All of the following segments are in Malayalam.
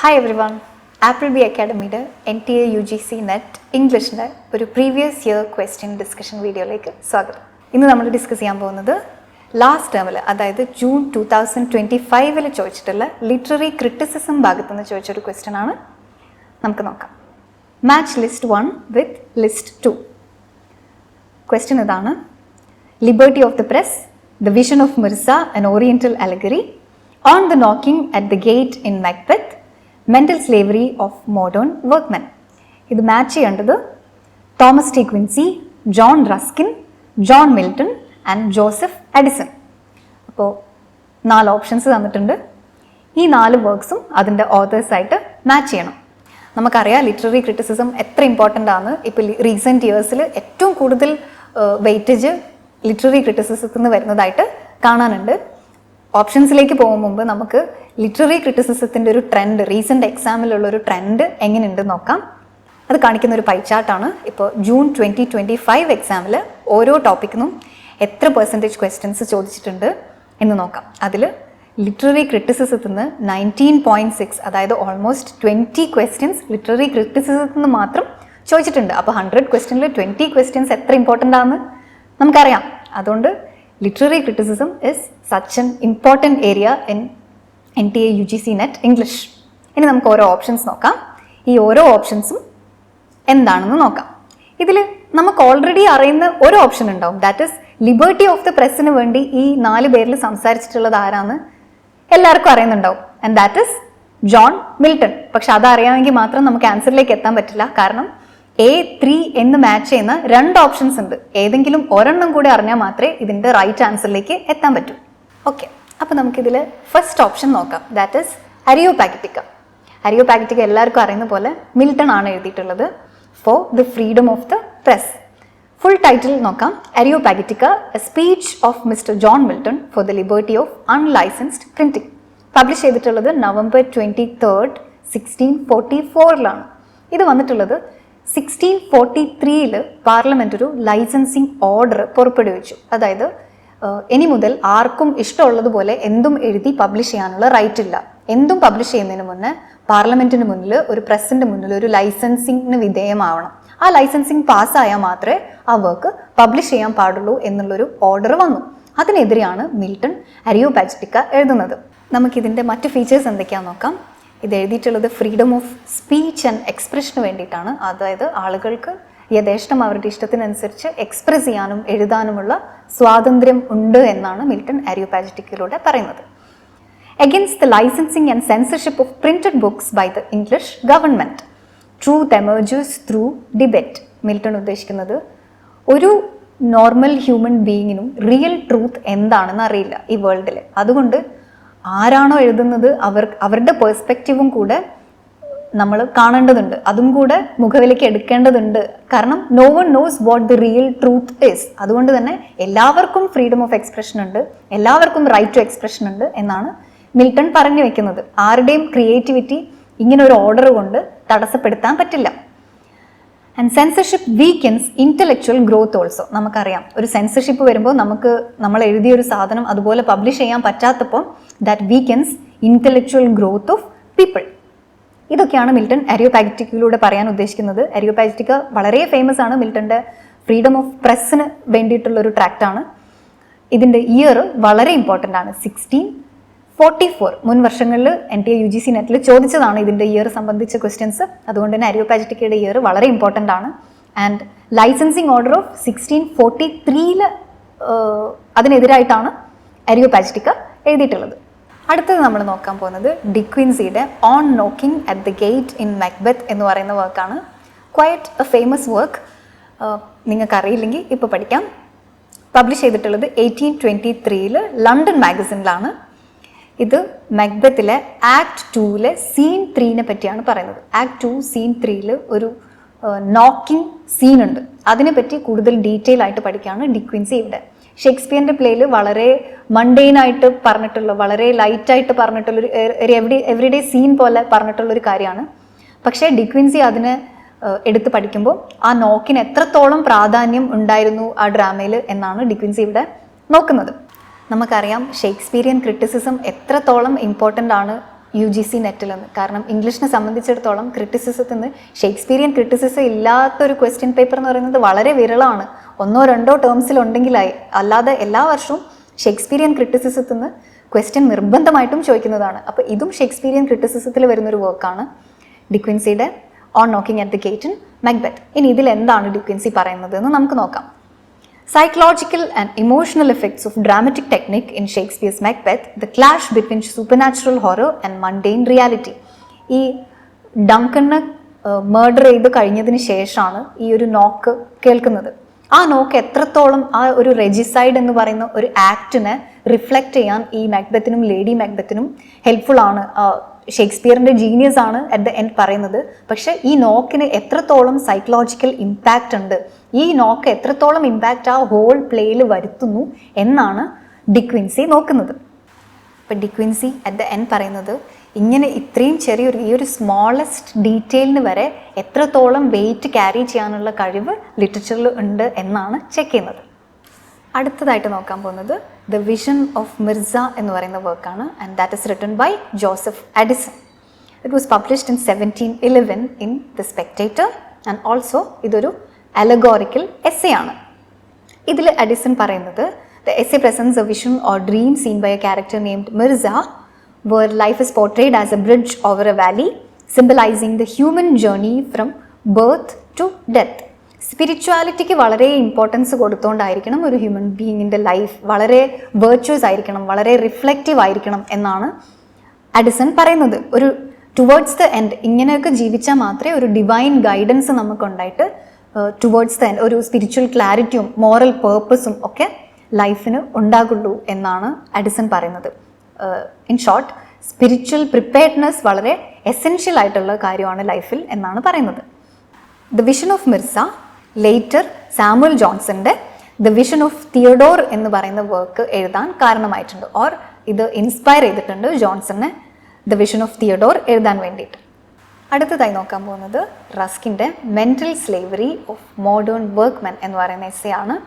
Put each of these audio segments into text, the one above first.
Hi everyone, Apple B അക്കാഡമിയുടെ NTA UGC നെറ്റ് ഇംഗ്ലീഷിൻ്റെ ഒരു പ്രീവിയസ് ഇയർ ക്വസ്റ്റ്യൻ ഡിസ്കഷൻ വീഡിയോയിലേക്ക് സ്വാഗതം. ഇന്ന് നമ്മൾ ഡിസ്കസ് ചെയ്യാൻ പോകുന്നത് ലാസ്റ്റ് ടേമിൽ, അതായത് ജൂൺ 2025 ചോദിച്ചിട്ടുള്ള ലിറ്റററി ക്രിറ്റിസിസം ഭാഗത്തുനിന്ന് ചോദിച്ചൊരു ക്വസ്റ്റ്യൻ ആണ്. നമുക്ക് നോക്കാം. Match list 1 with list 2. Question ഇതാണ്: liberty of the press, the vision of Mirza, an oriental allegory, on the knocking at the gate in Macbeth, mental slavery of modern workmen. ഇത് മാച്ച് ചെയ്യേണ്ടത് Thomas T Quincy, John Ruskin, John Milton and Joseph Edison. അപ്പോൾ 4 ഓപ്ഷൻസ് തന്നിട്ടുണ്ട്. ഈ 4 വർക്ക്സും അതിൻ്റെ ഓതേഴ്സായിട്ട് മാച്ച് ചെയ്യണം. നമുക്കറിയാം ലിറ്റററി ക്രിറ്റിസിസം എത്ര ഇമ്പോർട്ടൻ്റ് ആണ്. ഇപ്പോൾ റീസെൻറ്റ് ഇയേഴ്സിൽ ഏറ്റവും കൂടുതൽ വെയിറ്റേജ് ലിറ്റററി ക്രിറ്റിസിസത്തിൽ നിന്ന് വരുന്നതായിട്ട് കാണാനുണ്ട്. ഓപ്ഷൻസിലേക്ക് പോകും മുമ്പ് നമുക്ക് ലിറ്റററി ക്രിറ്റിസിസത്തിൻ്റെ ഒരു ട്രെൻഡ്, റീസെൻ്റ് എക്സാമിലുള്ള ഒരു ട്രെൻഡ് എങ്ങനെയുണ്ടെന്ന് നോക്കാം. അത് കാണിക്കുന്ന ഒരു പൈ ചാർട്ടാണ്. ഇപ്പോൾ ജൂൺ 2025 എക്സാമിൽ ഓരോ ടോപ്പിക്കിനും എത്ര പെർസെൻറ്റേജ് ക്വസ്റ്റ്യൻസ് ചോദിച്ചിട്ടുണ്ട് എന്ന് നോക്കാം. അതിൽ ലിറ്റററി ക്രിറ്റിസിസത്തിൽ നിന്ന് 19.6, അതായത് ഓൾമോസ്റ്റ് 20 ക്വസ്റ്റ്യൻസ് ലിറ്റററി ക്രിറ്റിസിസത്തിൽ നിന്ന് മാത്രം ചോദിച്ചിട്ടുണ്ട്. അപ്പോൾ 100 ക്വസ്റ്റ്യനിൽ 20 ക്വസ്റ്റ്യൻസ് എത്ര ഇമ്പോർട്ടൻ്റ് ആണെന്ന് നമുക്കറിയാം. അതുകൊണ്ട് literary criticism is such an important area in NTA UGC net English. ഇനി നമുക്ക് ഓരോ ഓപ്ഷൻസ് നോക്കാം. ഈ ഓരോ ഓപ്ഷൻസും എന്താണെന്ന് നോക്കാം. ഇതിൽ നമുക്ക് ഓൾറെഡി അറിയുന്ന ഒരു ഓപ്ഷൻ ഉണ്ടാവും, that is liberty of the പ്രസ്സിന് വേണ്ടി ഈ 4 പേരിൽ സംസാരിച്ചിട്ടുള്ളത് ആരാന്ന് എല്ലാവർക്കും അറിയുന്നുണ്ടാവും, and that is John Milton. പക്ഷെ അതറിയാമെങ്കിൽ മാത്രം നമുക്ക് ആൻസറിലേക്ക് എത്താൻ പറ്റില്ല. കാരണം A3 എന്ന് മാച്ച് ചെയ്യുന്ന 2 ഓപ്ഷൻസ് ഉണ്ട്. ഏതെങ്കിലും ഒരെണ്ണം കൂടി അറിഞ്ഞാൽ മാത്രമേ ഇതിൻ്റെ റൈറ്റ് ആൻസറിലേക്ക് എത്താൻ പറ്റൂ. ഓക്കെ, അപ്പോൾ നമുക്കിതിൽ ഫസ്റ്റ് ഓപ്ഷൻ നോക്കാം, ദാറ്റ് ഇസ് അരിയോപാഗിറ്റിക്ക. അരിയോപാഗിറ്റിക്ക എല്ലാവർക്കും അറിയുന്ന പോലെ മിൽട്ടൺ ആണ് എഴുതിയിട്ടുള്ളത്, for the freedom of the press. Full title നോക്കാം: Areopagitica, a speech of mister John Milton for the liberty of unlicensed printing. Publish ചെയ്തിട്ടുള്ളത് November 23, 1644 ഇത് വന്നിട്ടുള്ളത് 1643 പാർലമെന്റ് ഒരു ലൈസൻസിങ് ഓർഡർ പുറപ്പെടുവിച്ചു. അതായത് ഇനി മുതൽ ആർക്കും ഇഷ്ടമുള്ളതുപോലെ എന്തും എഴുതി പബ്ലിഷ് ചെയ്യാനുള്ള റൈറ്റ് ഇല്ല. എന്തും പബ്ലിഷ് ചെയ്യുന്നതിന് മുന്നേ പാർലമെന്റിന് മുന്നിൽ, ഒരു പ്രസിന്റെ മുന്നിൽ ഒരു ലൈസൻസിങ്ങിന് വിധേയമാവണം. ആ ലൈസൻസിങ് പാസ്സായാൽ മാത്രമേ ആ വർക്ക് പബ്ലിഷ് ചെയ്യാൻ പാടുള്ളൂ എന്നുള്ളൊരു ഓർഡർ വന്നു. അതിനെതിരെയാണ് മിൽട്ടൺ അരിയോപാഗിറ്റിക്ക എഴുതുന്നത്. നമുക്കിതിൻ്റെ മറ്റ് ഫീച്ചേഴ്സ് എന്തൊക്കെയാണെന്ന് നോക്കാം. ഇത് എഴുതിയിട്ടുള്ളത് ഫ്രീഡം ഓഫ് സ്പീച്ച് ആൻഡ് എക്സ്പ്രഷന് വേണ്ടിയിട്ടാണ്. അതായത് ആളുകൾക്ക് യഥേഷ്ടം അവരുടെ ഇഷ്ടത്തിനനുസരിച്ച് എക്സ്പ്രസ് ചെയ്യാനും എഴുതാനുമുള്ള സ്വാതന്ത്ര്യം ഉണ്ട് എന്നാണ് മിൽട്ടൺ അരിയോപാഗിറ്റിക്കയിലൂടെ പറയുന്നത്. Against the licensing and censorship of printed books by the English government, truth emerges through debate. Milton ഉദ്ദേശിക്കുന്നത് ഒരു നോർമൽ ഹ്യൂമൻ ബീയിങ്ങിനും റിയൽ ട്രൂത്ത് എന്താണെന്ന് അറിയില്ല ഈ വേൾഡിൽ. അതുകൊണ്ട് ആരാണോ എഴുതുന്നത് അവരുടെ പേഴ്സ്പെക്റ്റീവും കൂടെ നമ്മൾ കാണേണ്ടതുണ്ട്, അതും കൂടെ മുഖവിലേക്ക് എടുക്കേണ്ടതുണ്ട്. കാരണം no one knows what the real truth is. അതുകൊണ്ട് തന്നെ എല്ലാവർക്കും ഫ്രീഡം ഓഫ് എക്സ്പ്രഷൻ ഉണ്ട്, എല്ലാവർക്കും റൈറ്റ് ടു എക്സ്പ്രഷൻ ഉണ്ട് എന്നാണ് മിൽട്ടൺ പറഞ്ഞു വെക്കുന്നത്. ആരുടെയും ക്രിയേറ്റിവിറ്റി ഇങ്ങനെ ഒരു ഓർഡർ കൊണ്ട് തടസ്സപ്പെടുത്താൻ പറ്റില്ല. And censorship weakens intellectual growth also. നമുക്കറിയാം, ഒരു സെൻസർഷിപ്പ് വരുമ്പോൾ നമ്മൾ എഴുതിയൊരു സാധനം അതുപോലെ പബ്ലിഷ് ചെയ്യാൻ പറ്റാത്തപ്പോൾ that weakens intellectual growth of people. ഇതൊക്കെയാണ് മിൽട്ടൺ അരിയോപാഗിറ്റിക്കയിലൂടെ പറയാൻ ഉദ്ദേശിക്കുന്നത്. അരിയോപാഗിറ്റിക്ക വളരെ ഫേമസ് ആണ്. മിൽട്ടൻ്റെ ഫ്രീഡം ഓഫ് പ്രസ്സിന് വേണ്ടിയിട്ടുള്ള ഒരു ട്രാക്റ്റാണ്. ഇതിൻ്റെ ഇയർ വളരെ ഇമ്പോർട്ടൻ്റ് ആണ്, 1644. മുൻ വർഷങ്ങളിൽ NTA UGC നെറ്റിൽ ചോദിച്ചതാണ് ഇതിൻ്റെ ഇയർ സംബന്ധിച്ച ക്വസ്റ്റ്യൻസ്. അതുകൊണ്ട് തന്നെ അരിയോപാഗിറ്റിക്കയുടെ ഇയർ വളരെ ഇമ്പോർട്ടൻ്റ് ആണ്. ആൻഡ് ലൈസൻസിങ് ഓർഡർ ഓഫ് 1643 അതിനെതിരായിട്ടാണ് അരിയോപാഗിറ്റിക്ക എഴുതിയിട്ടുള്ളത്. അടുത്തത് നമ്മൾ നോക്കാൻ പോകുന്നത് ഡിക്വിൻസിയുടെ on knocking at the gate in Macbeth എന്ന് പറയുന്ന വർക്കാണ്. Quite a famous work. നിങ്ങൾക്കറിയില്ലെങ്കിൽ ഇപ്പോൾ പഠിക്കാം. പബ്ലിഷ് ചെയ്തിട്ടുള്ളത് 1823 ലണ്ടൻ മാഗസിനിലാണ്. ഇത് മാക്ബെത്തിലെ ആക്ട് 2 സീൻ 3 പറ്റിയാണ് പറയുന്നത്. ആക്ട് 2 സീൻ 3 ഒരു നോക്കിംഗ് സീൻ ഉണ്ട്. അതിനെപ്പറ്റി കൂടുതൽ ഡീറ്റെയിൽ ആയിട്ട് പഠിക്കുകയാണ് ഡിക്വിൻസി ഇവിടെ. ഷേക്സ്പിയറിൻ്റെ പ്ലേയിൽ വളരെ മണ്ടെയിനായിട്ട് പറഞ്ഞിട്ടുള്ള, വളരെ ലൈറ്റായിട്ട് പറഞ്ഞിട്ടുള്ളൊരു എവറിഡേ സീൻ പോലെ പറഞ്ഞിട്ടുള്ളൊരു കാര്യമാണ്. പക്ഷേ ഡിക്വിൻസി അതിനെ എടുത്ത് പഠിക്കുമ്പോൾ ആ നോക്കിന് എത്രത്തോളം പ്രാധാന്യം ഉണ്ടായിരുന്നു ആ ഡ്രാമയിൽ എന്നാണ് ഡിക്വിൻസി ഇവിടെ നോക്കുന്നത്. നമുക്കറിയാം ഷേക്സ്പിയറിയൻ ക്രിറ്റിസിസം എത്രത്തോളം ഇമ്പോർട്ടൻ്റ് ആണ് UGC നെറ്റിൽ നിന്ന്. കാരണം ഇംഗ്ലീഷിനെ സംബന്ധിച്ചിടത്തോളം ക്രിറ്റിസിസത്തിൽ നിന്ന് ഷേക്സ്പീരിയൻ ക്രിറ്റിസിസം ഇല്ലാത്തൊരു ക്വസ്റ്റ്യൻ പേപ്പർ എന്ന് പറയുന്നത് വളരെ വിരളമാണ്. 1-2 ടേംസിലുണ്ടെങ്കിലായി. അല്ലാതെ എല്ലാ വർഷവും ഷേക്സ്പീരിയൻ ക്രിറ്റിസിസത്തിൽ നിന്ന് ക്വസ്റ്റ്യൻ നിർബന്ധമായിട്ടും ചോദിക്കുന്നതാണ്. അപ്പോൾ ഇതും ഷേക്സ്പീരിയൻ ക്രിറ്റിസിസത്തിൽ വരുന്നൊരു വർക്കാണ് ഡിക്വിൻസിയുടെ on knocking at the gate in Macbeth. ഇനി ഇതിൽ എന്താണ് ഡിക്വിൻസി പറയുന്നത് എന്ന് നമുക്ക് നോക്കാം. Psychological and emotional effects of dramatic technique in Shakespeare's Macbeth, the clash between supernatural horror and mundane reality. ഈ ഡങ്കനെ മർഡർ ചെയ്ത് കഴിഞ്ഞതിന് ശേഷമാണ് ഈ ഒരു നോക്ക് കേൾക്കുന്നത്. ആ നോക്ക് എത്രത്തോളം ആ ഒരു റെജിസൈഡ് എന്ന് പറയുന്ന ഒരു ആക്ടിനെ റിഫ്ലക്റ്റ് ചെയ്യാൻ ഈ മാക്ബെത്തിനും ലേഡി മാക്ബെത്തിനും ഹെൽപ്ഫുൾ ആണ്. ഷേക്സ്പിയറിന്റെ ജീനിയസ് ആണ് അറ്റ് ദ എൻഡ് പറയുന്നത്. പക്ഷെ ഈ നോക്കിന് എത്രത്തോളം സൈക്കോളജിക്കൽ ഇമ്പാക്റ്റ് ഉണ്ട്, ഈ നോക്ക് എത്രത്തോളം ഇമ്പാക്റ്റ് ആ ഹോൾ പ്ലേയിൽ വരുത്തുന്നു എന്നാണ് ഡിക്വിൻസി നോക്കുന്നത്. ഇപ്പം ഡിക്വിൻസി അറ്റ് ദ എൻഡ് പറയുന്നത് ഇങ്ങനെ ഇത്രയും ചെറിയൊരു ഈ ഒരു സ്മോളസ്റ്റ് ഡീറ്റെയിലിന് വരെ എത്രത്തോളം വെയിറ്റ് ക്യാരി ചെയ്യാനുള്ള കഴിവ് ലിറ്ററേച്ചറിൽ ഉണ്ട് എന്നാണ് ചെക്ക് ചെയ്യുന്നത്. അടുത്തതായിട്ട് നോക്കാൻ പോകുന്നത് ദ വിഷൻ ഓഫ് മിർസ എന്ന് പറയുന്ന വർക്കാണ്. And that is written by Joseph Addison. It was published in 1711 in the Spectator. ആൻഡ് ഓൾസോ ഇതൊരു അലഗോറിക്കൽ എസ്സേ ആണ്. ഇതിൽ അഡിസൺ പറയുന്നത് the essay presents a vision or dream seen by a character named Mirza where life is portrayed as a bridge over a valley, symbolizing the human journey from birth to death. സ്പിരിച്വാലിറ്റിക്ക് വളരെ ഇമ്പോർട്ടൻസ് കൊടുത്തുകൊണ്ടായിരിക്കണം ഒരു ഹ്യൂമൻ ബീയിങ്ങിൻ്റെ ലൈഫ് വളരെ വെർച്വസ് ആയിരിക്കണം, വളരെ റിഫ്ലക്റ്റീവ് ആയിരിക്കണം എന്നാണ് അഡിസൺ പറയുന്നത്. ഒരു ടുവേർഡ്സ് ദ എൻഡ് ഇങ്ങനെയൊക്കെ ജീവിച്ചാൽ മാത്രമേ ഒരു ഡിവൈൻ ഗൈഡൻസ് നമുക്കുണ്ടായിട്ട് ടുവേർഡ്സ് ദ എൻഡ് ഒരു സ്പിരിച്വൽ ക്ലാരിറ്റിയും മോറൽ പേർപ്പസും ഒക്കെ ലൈഫിന് ഉണ്ടാകുള്ളൂ എന്നാണ് അഡിസൺ പറയുന്നത്. ഇൻ ഷോർട്ട്, സ്പിരിച്വൽ പ്രിപ്പയർഡ്നെസ് വളരെ എസെൻഷ്യൽ ആയിട്ടുള്ള കാര്യമാണ് ലൈഫിൽ എന്നാണ് പറയുന്നത്. The vision of Mirza later Samuel ജോൺസന്റെ ദ വിഷൻ ഓഫ് തിയഡോർ എന്ന് പറയുന്ന വർക്ക് എഴുതാൻ കാരണമായിട്ടുണ്ട്. ഓർ ഇത് ഇൻസ്പയർ ചെയ്തിട്ടുണ്ട് ജോൺസനെ ദ വിഷൻ ഓഫ് തിയഡോർ എഴുതാൻ വേണ്ടിയിട്ട്. അടുത്തതായി നോക്കാൻ പോകുന്നത് റസ്കിൻ്റെ mental slavery of modern workmen എന്ന് പറയുന്ന എസ്സേ ആണ്.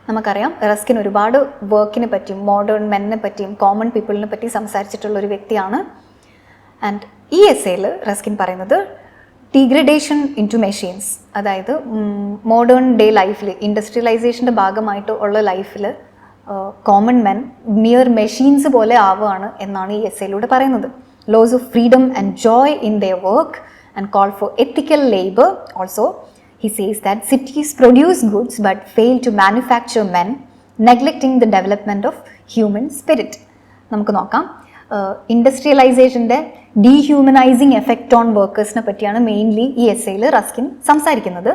നമുക്കറിയാം റസ്കിൻ ഒരുപാട് വർക്കിനെ പറ്റിയും മോഡേൺ മെന്നിനെ പറ്റിയും കോമൺ പീപ്പിളിനെ പറ്റി സംസാരിച്ചിട്ടുള്ള ഒരു വ്യക്തിയാണ്. ആൻഡ് ഈ എസ്സേയിൽ റസ്കിൻ പറയുന്നത് ഡീഗ്രഡേഷൻ ഇൻ ടു മെഷീൻസ്, അതായത് മോഡേൺ ഡേ ലൈഫിൽ ഇൻഡസ്ട്രിയലൈസേഷൻ്റെ ഭാഗമായിട്ട് ഉള്ള ലൈഫിൽ കോമൺ മെൻ മിയർ മെഷീൻസ് പോലെ ആവുകയാണ് എന്നാണ് ഈ എസ്സേയിലൂടെ പറയുന്നത്. Loss of freedom and joy in their work and call for ethical labour. Also he says that cities produce goods but fail to manufacture men, neglecting the development of human spirit. നമുക്ക് നോക്കാം. ഇൻഡസ്ട്രിയലൈസേഷൻ്റെ ഡീഹ്യൂമനൈസിങ് എഫക്റ്റ് ഓൺ വർക്കേഴ്സിനെ പറ്റിയാണ് മെയിൻലി ഈ എസ്സേയിൽ റസ്കിൻ സംസാരിക്കുന്നത്.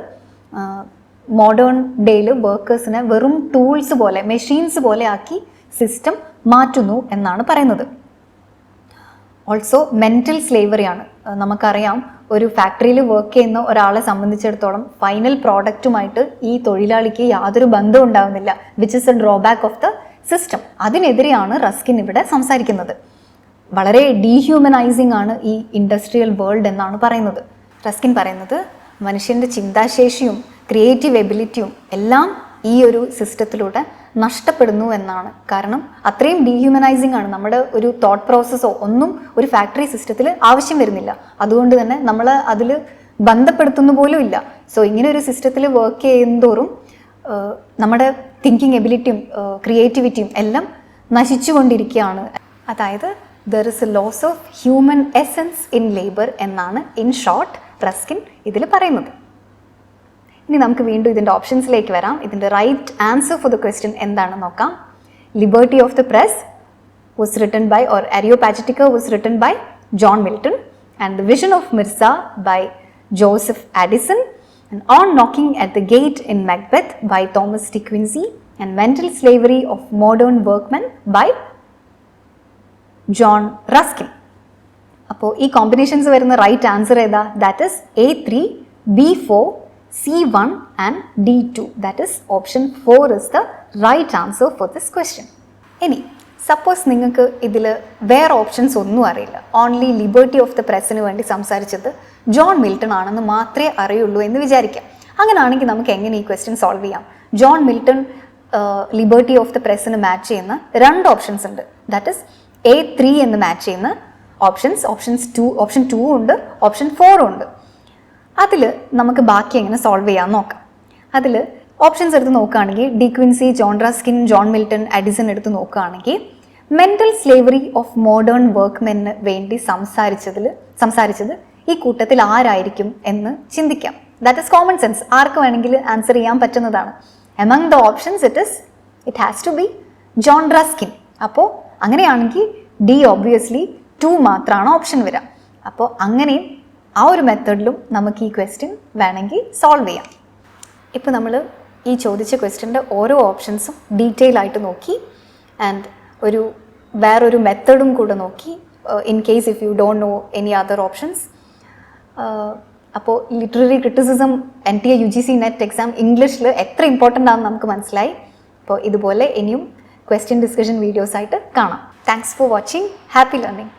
മോഡേൺ ഡേയിൽ വർക്കേഴ്സിനെ വെറും ടൂൾസ് പോലെ മെഷീൻസ് പോലെ ആക്കി സിസ്റ്റം മാറ്റുന്നു എന്നാണ് പറയുന്നത്. ഓൾസോ മെൻ്റൽ സ്ലേവറിയാണ്. നമുക്കറിയാം ഒരു ഫാക്ടറിയിൽ വർക്ക് ചെയ്യുന്ന ഒരാളെ സംബന്ധിച്ചിടത്തോളം ഫൈനൽ പ്രോഡക്റ്റുമായിട്ട് ഈ തൊഴിലാളിക്ക് യാതൊരു ബന്ധവും ഉണ്ടാവുന്നില്ല, which is a drawback of the system. അതിനെതിരെയാണ് റസ്കിൻ ഇവിടെ സംസാരിക്കുന്നത്. വളരെ ഡീഹ്യൂമനൈസിങ് ആണ് ഈ ഇൻഡസ്ട്രിയൽ വേൾഡ് എന്നാണ് പറയുന്നത്. റസ്കിൻ പറയുന്നത് മനുഷ്യൻ്റെ ചിന്താശേഷിയും ക്രിയേറ്റീവ് എബിലിറ്റിയും എല്ലാം ഈ ഒരു സിസ്റ്റത്തിലൂടെ നഷ്ടപ്പെടുന്നു എന്നാണ്. കാരണം അത്രയും ഡീഹ്യൂമനൈസിങ് ആണ്. നമ്മുടെ ഒരു തോട്ട് പ്രോസസ്സോ ഒന്നും ഒരു ഫാക്ടറി സിസ്റ്റത്തിൽ ആവശ്യം വരുന്നില്ല. അതുകൊണ്ട് തന്നെ നമ്മൾ അതിൽ ബന്ധപ്പെടുത്തുന്ന പോലും ഇല്ല. സോ ഇങ്ങനെ ഒരു സിസ്റ്റത്തിൽ വർക്ക് ചെയ്യുന്നതോറും നമ്മുടെ തിങ്കിങ് എബിലിറ്റിയും ക്രിയേറ്റിവിറ്റിയും എല്ലാം നശിച്ചുകൊണ്ടിരിക്കുകയാണ്. അതായത് there is a loss of human essence in labour എന്നാണ് ഇൻ ഷോർട്ട് റസ്കിൻ ഇതിൽ പറയുന്നത്. ഇനി നമുക്ക് വീണ്ടും ഇതിൻ്റെ ഓപ്ഷൻസിലേക്ക് വരാം. ഇതിൻ്റെ right answer for the question എന്താണെന്ന് നോക്കാം. Liberty of the press was written by or Areopagitica was written by John Milton and the vision of Mirza by Joseph Addison and on knocking at the gate in Macbeth by Thomas De Quincey and mental slavery of modern workmen by John Ruskin. അപ്പോൾ ഈ കോമ്പിനേഷൻസ് വരുന്ന റൈറ്റ് ആൻസർ ഏതാ? That is A3, B4, C1 and D2. That is option 4 is the right answer for this question. ഇനി സപ്പോസ് നിങ്ങൾക്ക് ഇതിൽ വേറെ ഓപ്ഷൻസ് ഒന്നും അറിയില്ല, ഓൺലി ലിബർട്ടി ഓഫ് ദ പ്രസ്സിന് വേണ്ടി സംസാരിച്ചത് ജോൺ മിൽട്ടൺ ആണെന്ന് മാത്രമേ അറിയുള്ളൂ എന്ന് വിചാരിക്കാം. അങ്ങനെയാണെങ്കിൽ നമുക്ക് എങ്ങനെ ഈ ക്വസ്റ്റ്യൻ സോൾവ് ചെയ്യാം? John Milton liberty of the പ്രസ്സിന് മാച്ച് ചെയ്യുന്ന രണ്ട് ഓപ്ഷൻസ് ഉണ്ട്. ദാറ്റ് ഇസ് A3 എന്ന് മാച്ച് ചെയ്യുന്ന ഓപ്ഷൻ 2 ഉണ്ട്, ഓപ്ഷൻ 4 ഉണ്ട്. അതിൽ നമുക്ക് ബാക്കി എങ്ങനെ സോൾവ് ചെയ്യാമെന്ന് നോക്കാം. അതിൽ ഓപ്ഷൻസ് എടുത്ത് നോക്കുകയാണെങ്കിൽ De Quincey, John Ruskin, John Milton, Addison എടുത്ത് നോക്കുകയാണെങ്കിൽ മെൻ്റൽ സ്ലേവറി ഓഫ് മോഡേൺ വർക്ക്മെന് വേണ്ടി സംസാരിച്ചത് ഈ കൂട്ടത്തിൽ ആരായിരിക്കും എന്ന് ചിന്തിക്കാം. ദാറ്റ് ഇസ് കോമൺ സെൻസ്, ആർക്ക് വേണമെങ്കിൽ ആൻസർ ചെയ്യാൻ പറ്റുന്നതാണ്. Among the options it has to be John Ruskin. അപ്പോൾ അങ്ങനെയാണെങ്കിൽ ഡി ഒബ്വിയസ്ലി 2 മാത്രമാണ് ഓപ്ഷൻ വരിക. അപ്പോൾ അങ്ങനെ ആ ഒരു മെത്തേഡിലും നമുക്ക് ഈ ക്വസ്റ്റ്യൻ വേണമെങ്കിൽ സോൾവ് ചെയ്യാം. ഇപ്പോൾ നമ്മൾ ഈ ചോദിച്ച ക്വസ്റ്റ്യൻ്റെ ഓരോ ഓപ്ഷൻസും ഡീറ്റെയിൽ ആയിട്ട് നോക്കി ആൻഡ് വേറൊരു മെത്തേഡും കൂടെ നോക്കി, in case if you don't know any other options. അപ്പോൾ literary criticism NTA UGC NET exam ഇംഗ്ലീഷിൽ എത്ര ഇമ്പോർട്ടൻ്റ് ആണെന്ന് നമുക്ക് മനസ്സിലായി. അപ്പോൾ ഇതുപോലെ ഇനിയും ക്വസ്റ്റ്യൻ ഡിസ്കഷൻ വീഡിയോസ് ആയിട്ട് കാണാം. Thanks for watching. Happy learning.